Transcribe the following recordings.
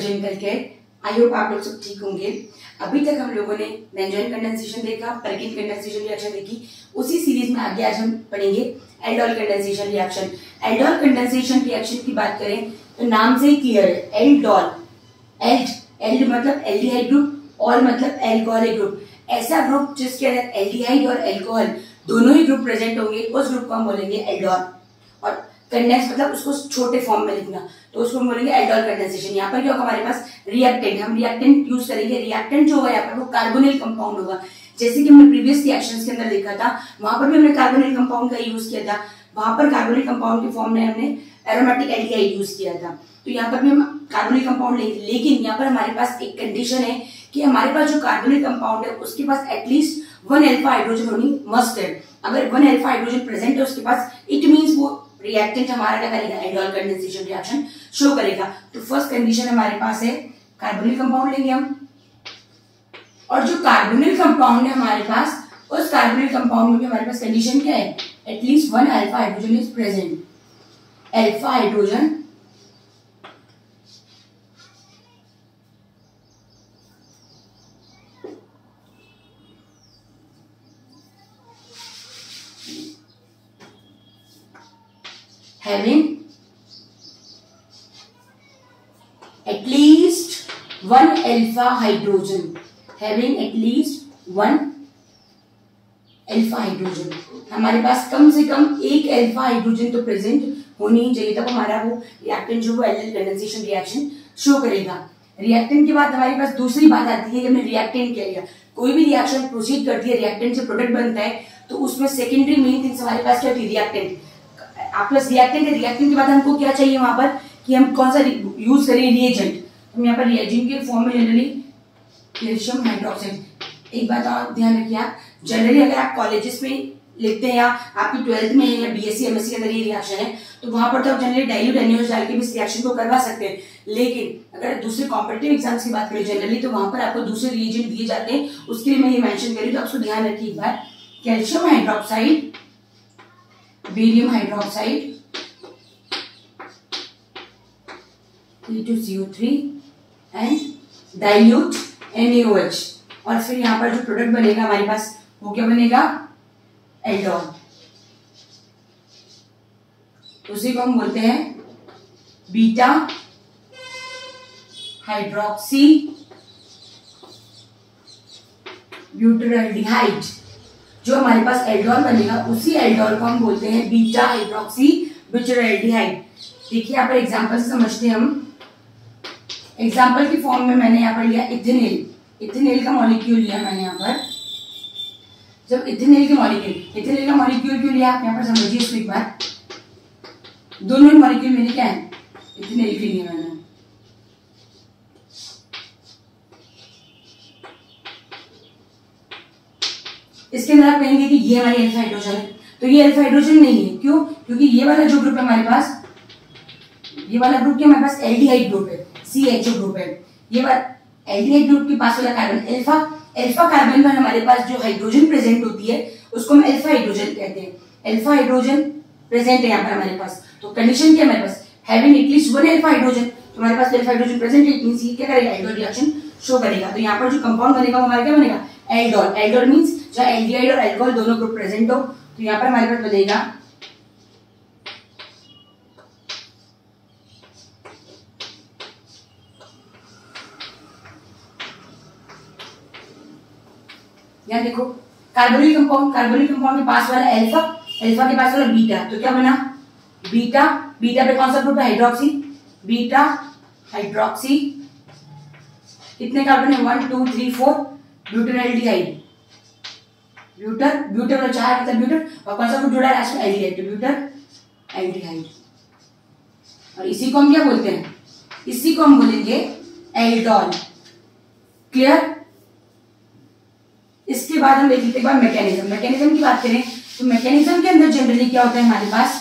Join करके। I hope आप लोग सब ठीक होंगे। अभी तक हम लोगों ने बेंजोइन कंडेंसेशन देखा, परकिन कंडेंसेशन रिएक्शन देखी। उसी सीरीज में आगे आज हम पढ़ेंगे aldol condensation reaction. Aldol condensation reaction की बात करें तो नाम से ही क्लियर है, एल्डोल। एल्ड मतलब एल्डिहाइड ग्रुप, ऑल मतलब एल्कोहलिक ग्रुप। ऐसा ग्रुप जिसके अंदर एल्डिहाइड और एल्कोहल दोनों ही ग्रुप प्रेजेंट होंगे, उस ग्रुप को हम बोलेंगे एल्डोल। और कंडेंस मतलब उसको छोटे फॉर्म में लिखना, तो उसको हम बोलेंगे एल्डोल कंडेंसेशन। यहाँ पर क्या होगा, हमारे पास रिएक्टेंट, हम रिएक्टेंट यूज करेंगे। रिएक्टेंट जो होगा यहाँ पर वो कार्बोनिल कंपाउंड होगा। जैसे कि हमने प्रीवियस रिएक्शंस के अंदर देखा था, वहां पर भी हमने कार्बोनिल कंपाउंड का यूज किया था। वहां पर कार्बोनिल कंपाउंड के फॉर्म में हमने एरोमेटिक एल्डिहाइड यूज किया था। तो यहाँ पर भी हम कार्बोनिल कंपाउंड लेंगे, लेकिन यहाँ पर हमारे पास एक कंडीशन है कि हमारे पास जो कार्बोनिल कंपाउंड है उसके पास एटलीस्ट 1 अल्फा हाइड्रोजन होनी मस्ट है। अगर 1 अल्फा हाइड्रोजन प्रेजेंट है उसके पास, इट मींस वो रिएक्टेंट हमारा क्या करेगा, एल्डोल कंडेंसेशन रिएक्शन शो करेगा। तो फर्स्ट कंडीशन हमारे पास है कार्बोनिल कंपाउंड लेंगे हम, और जो कार्बोनिल कंपाउंड है हमारे पास, उस कार्बोनिल कंपाउंड में भी हमारे पास कंडीशन क्या है, at least 1 alpha hydrogen is present. Alpha hydrogen having at least 1 alpha hydrogen, having at least 1 alpha hydrogen। हमारे पास कम से कम एक अल्फा हाइड्रोजन तो प्रेजेंट होनी ही चाहिए, तब हमारा वो रिएक्टेंट जो वो एल्डोल कंडेंसेशन रिएक्शन शो करेगा। रिएक्टेंट के बाद हमारे पास दूसरी बात आती है कि हमने रिएक्टेंट क्या लिया। कोई भी रिएक्शन प्रोसीड करती है, रिएक्टेंट से प्रोडक्ट बनता है, तो उसमें सेकेंडरी मेन थिंग्स हमारे पास क्या होती है, रिएक्टेंट। आप प्लस रिएक्टेंट है, रिएक्टेंट के बाद हमको क्या चाहिए वहां पर कि हम कौन सा यूज करें, रिएजेंट। हम यहाँ पर रिएजेंट के फॉर्म में जनरली कैल्शियम हाइड्रोक्साइड। एक बात और ध्यान रखिए आप, जनरली अगर आप कॉलेजेस में लिखते हैं या आपकी 12th में है या बीएससी एमएससी के अंदर ये रिएक्शन है, तो वहां पर तो आप जनरली डाइल्यूट एन्यूज डाल के भी इस रिएक्शन को करवा सकते हैं। लेकिन अगर दूसरे कॉम्पिटिटिव एग्जाम्स की बात करें जनरली, तो वहां पर आपको दूसरे रिएजेंट दिए जाते हैं, उसके लिए मैं ये मेंशन करी, तो आप उसको ध्यान रखिए एक बार। Calcium hydroxide, barium hydroxide, K2CO3 and dilute NaOH। और फिर यहाँ पर जो प्रोडक्ट बनेगा हमारे पास वो क्या बनेगा, एल्डोल। उसी को हम बोलते हैं बीटा हाइड्रोक्सी ब्यूटाल्डिहाइड। जो हमारे पास एल्डोल बनेगा उसी एल्डोल को हम बोलते हैं बीटा हाइड्रोक्सी ब्यूटाल्डिहाइड। देखिए यहाँ पर एग्जांपल से समझते हैं हम। एग्जांपल की फॉर्म में मैंने यहाँ पर लिया इथेनॉल। इथेनॉल का मॉलिक्यूल लिया मैंने यहाँ पर। जब इथेनॉल का मॉलिक्यूल क्यों लिया आप यहाँ पर समझिए इसको एक बार। दोनों ही मॉलिक्यूल मेरे क्या है, इथेनॉल के लिए मैंने। इसके अंदर आप कहेंगे कि ये हमारी अल्फा हाइड्रोजन है, तो ये अल्फा हाइड्रोजन नहीं है। क्यों? क्योंकि ये वाला जो ग्रुप है हमारे पास, ये वाला ग्रुप क्या हमारे पास एल्डिहाइड ग्रुप है, CHO ग्रुप है। ये वाला एल्डिहाइड ग्रुप के पास वाला कार्बन अल्फा कार्बन में हमारे पास जो हाइड्रोजन प्रेजेंट होती है उसको हम अल्फा हाइड्रोजन कहते हैं। अल्फा हाइड्रोजन प्रेजेंट है यहाँ पर हमारे पास। तो कंडीशन क्या हमारे पास, हैविंग एटलीस्ट 1 अल्फा हाइड्रोजन। तो हमारे पास अल्फा हाइड्रोजन प्रेजेंट है, इट मींस ये क्या करेगा, एल्डोल रिएक्शन शो करेगा। तो यहाँ पर जो कंपाउंड बनेगा वो हमारा क्या बनेगा, एल्डोल। एल्डोल मींस जहाँ एल्डिहाइड और अल्कोहल दोनों ग्रुप प्रेजेंट हो। तो यहाँ पर हमारे पास बनेगा यहाँ देखो कार्बोनिल कंपाउंड के पास वाला अल्फा के पास वाला बीटा, तो क्या बना, बीटा पे कौन सा ग्रुप है, हाइड्रोक्सी। बीटा हाइड्रोक्सी, कितने कार्बन है, 1 2 3 4, ब्यूटाल्डिहाइड। ब्यूटर चार मतलब ब्यूटर, और कौन सा ग्रुप जुड़ा है, एल्डिहाइड, तो ब्यूटाल्डिहाइड। और इसी को हम क्या बोलते हैं, इसी को हम बोलेंगे एल्डोल। क्लियर? इसके बाद हम देख लेते हैं मैकेनिज्म की बात करें तो मैकेनिज्म के अंदर जनरली क्या होता है हमारे पास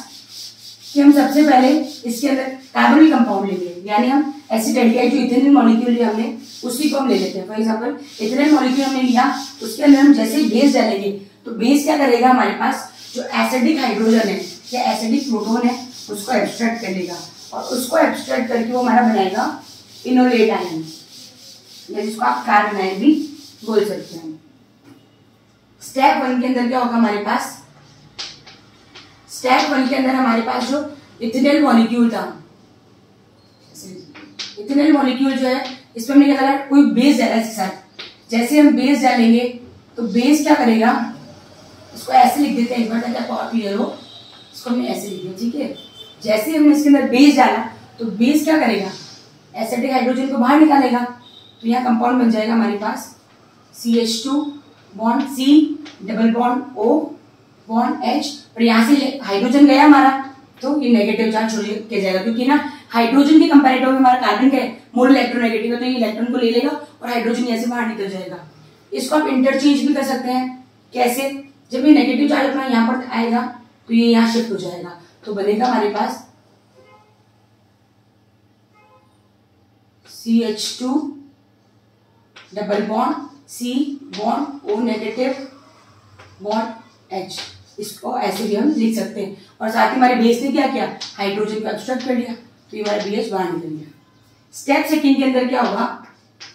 कि हम सबसे पहले इसके अंदर कार्बोनिल कंपाउंड लेंगे, यानी हम एसिटाल्डिहाइड जो इथेनॉल मॉलिक्यूल लिया हमने उसी को हम ले लेते हैं। फॉर एग्जांपल इथेनॉल मॉलिक्यूल हमने लिया, उसके अंदर हम जैसे ही बेस डालेंगे तो बेस क्या करेगा, हमारे पास जो एसिडिक हाइड्रोजन है या एसिडिक प्रोटोन है उसको एब्स्ट्रैक्ट कर लेगा, और उसको एब्स्ट्रैक्ट करके वो हमारा बनाएगा इनोलेट आयन, या जिसको आप कार्बोनाइल भी बोल सकते हैं। स्टेप 1 के अंदर क्या होगा हमारे पास, स्टेप 1 के अंदर हमारे पास जो इथेनॉल मॉलिक्यूल था, इथेनॉल मॉलिक्यूल जो है इसमें हमने क्या करा, कोई बेस डाला इसके साथ। जैसे हम बेस डालेंगे तो बेस क्या करेगा, इसको ऐसे लिख देते हैं एक बार ताकि और क्लियर हो। इसको हमने ऐसे लिख दिया, ठीक है। जैसे हमने इसके अंदर बेस डाला तो बेस क्या करेगा, एसिडिक हाइड्रोजन को बाहर निकालेगा। तो यहाँ कंपाउंड बन जाएगा हमारे पास CH2 bond C double bond O bond H, और यहाँ से हाइड्रोजन गया हमारा तो ये नेगेटिव चार्ज छोड़ के जाएगा, क्योंकि ना हाइड्रोजन के कंपैरेटिव में हमारा कार्बन का मोल इलेक्ट्रोनेगेटिव है, तो ये इलेक्ट्रॉन को ले लेगा और हाइड्रोजन यहाँ से बाहर निकल जाएगा। इसको आप इंटरचेंज भी कर सकते हैं। कैसे, जब ये नेगेटिव चार्ज अपना यहाँ पर आएगा तो ये यहाँ शिफ्ट हो जाएगा, तो बनेगा हमारे पास CH2 double bond C bond O negative bond H। इसको ऐसे भी हम लिख सकते हैं। और साथ ही हमारे बेस ने क्या किया, हाइड्रोजन को एब्स्ट्रैक्ट कर लिया, तो ये हमारा BH बाहर निकल गया। स्टेप 2 के अंदर क्या होगा,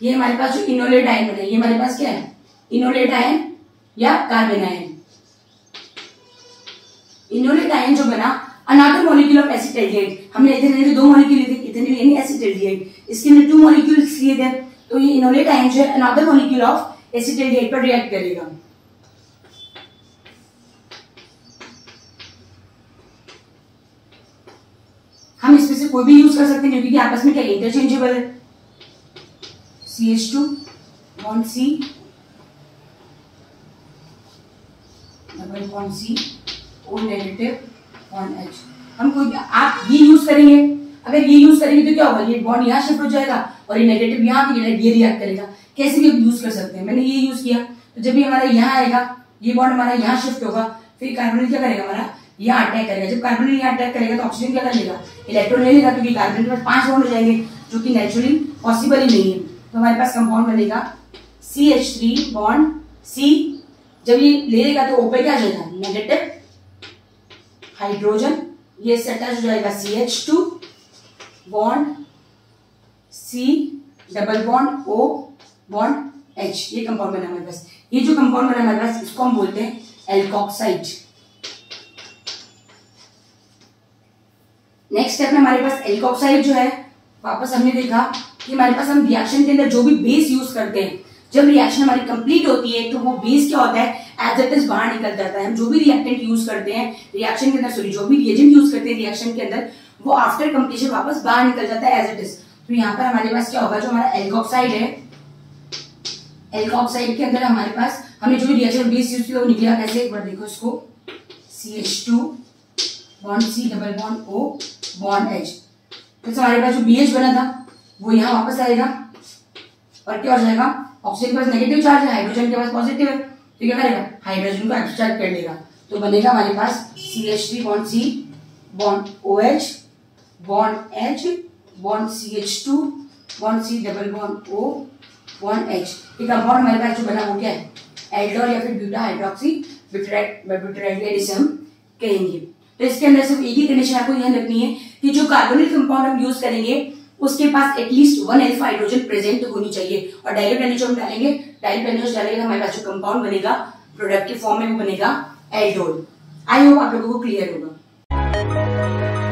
ये हमारे पास जो इनोलेट आयन बना है, ये हमारे पास क्या है, इनोलेट आयन या कार्बन आयन। इनोलेट आयन जो बना, अनदर मॉलिक्यूल ऑफ एसिटाइलडिहाइड। हमने इथेनॉल के 2 मॉलिक्यूल लिए थे, इथेनॉल यानी एसिटाइलडिहाइड, इसके अंदर 2 मॉलिक्यूल्स लिए थे, तो ये इनोलेट आयन जो है अनदर मॉलिक्यूल ऑफ एसिटाइलडिहाइड पर रिएक्ट करेगा। हम इसमें से कोई भी यूज कर सकते हैं क्योंकि आपस में क्या इंटरचेंजेबल है। CH2 bond C double bond C O negative bond H। हम कोई, आप ये यूज करेंगे, अगर ये यूज करेंगे तो क्या होगा, ये बॉन्ड यहाँ शिफ्ट हो जाएगा और ये नेगेटिव यहाँ ये रिएक्ट करेगा। कैसे भी यूज कर सकते हैं। मैंने ये यूज किया तो जब भी हमारा यहाँ आएगा, ये बॉन्ड हमारा यहाँ शिफ्ट होगा, फिर कार्बन क्या करेगा, हमारा यहाँ अटैक करेगा। जब कार्बन यहाँ अटैक करेगा तो ऑक्सीजन क्या कर लेगा, इलेक्ट्रॉन ले लेगा, क्योंकि कार्बन के पास 5 बॉन्ड हो जाएंगे, जो कि नेचुरली पॉसिबल ही नहीं है। तो हमारे पास कंपाउंड बनेगा CH3 बॉन्ड C। जब ये ले लेगा तो O पे क्या आ जाएगा, नेगेटिव हाइड्रोजन, ये से अटैच हो जाएगा CH2 bond C double bond O bond H। ये कंपाउंड बना हमारे पास। ये जो कंपाउंड बना हमारे पास इसको हम बोलते हैं एल्कोक्साइड। नेक्स्ट स्टेप में हमारे पास एल्कोक्साइड जो है, वापस हमने देखा कि हमारे पास हम रिएक्शन के अंदर जो भी बेस यूज करते हैं, जब रिएक्शन हमारी कंप्लीट होती है तो वो बेस क्या होता है, एज इट इज बाहर निकल जाता है। हम जो भी रिएक्टेंट यूज करते हैं रिएक्शन के अंदर, सॉरी जो भी रिएजेंट यूज करते हैं रिएक्शन के अंदर, वो आफ्टर कंप्लीशन वापस बाहर निकल जाता है एज इट इज। तो यहाँ पर हमारे पास क्या होगा, जो हमारा एल्कोक्साइड है, एल्कोक्साइड के अंदर हमारे पास हमने जो भी रिएक्शन बेस यूज किया वो निकला कैसे, एक बार देखो इसको, CH2 bond C double bond O bond H। तो हमारे पास जो BH बना था वो यहाँ वापस आएगा और क्या हो जाएगा, ऑक्सीजन के पास नेगेटिव चार्ज है, हाइड्रोजन के पास पॉजिटिव है, तो क्या करेगा, हाइड्रोजन को एक्सट्रैक्ट कर लेगा। तो बनेगा हमारे पास CH3 bond C bond OH bond H bond CH2 bond C double bond O bond H। ये कंपाउंड हमारे पास जो बना वो क्या है, एल्डोल या फिर ब्यूटा हाइड्रोक्सी ब्यूटाराइड जिसे हम कहेंगे। तो इसके अंदर सिर्फ एक ही कंडीशन आपको ध्यान रखनी है कि जो कार्बोनिल कंपाउंड हम यूज करेंगे उसके पास एटलीस्ट 1 अल्फा हाइड्रोजन प्रेजेंट होनी चाहिए। और डाइल्यूट एनएच हम डालेंगे, डाइल्यूट एनएच डालेंगे तो हमारे पास जो कंपाउंड बनेगा प्रोडक्ट के फॉर्म में वो बनेगा एल्डोल। आई होप आप लोगों को क्लियर होगा।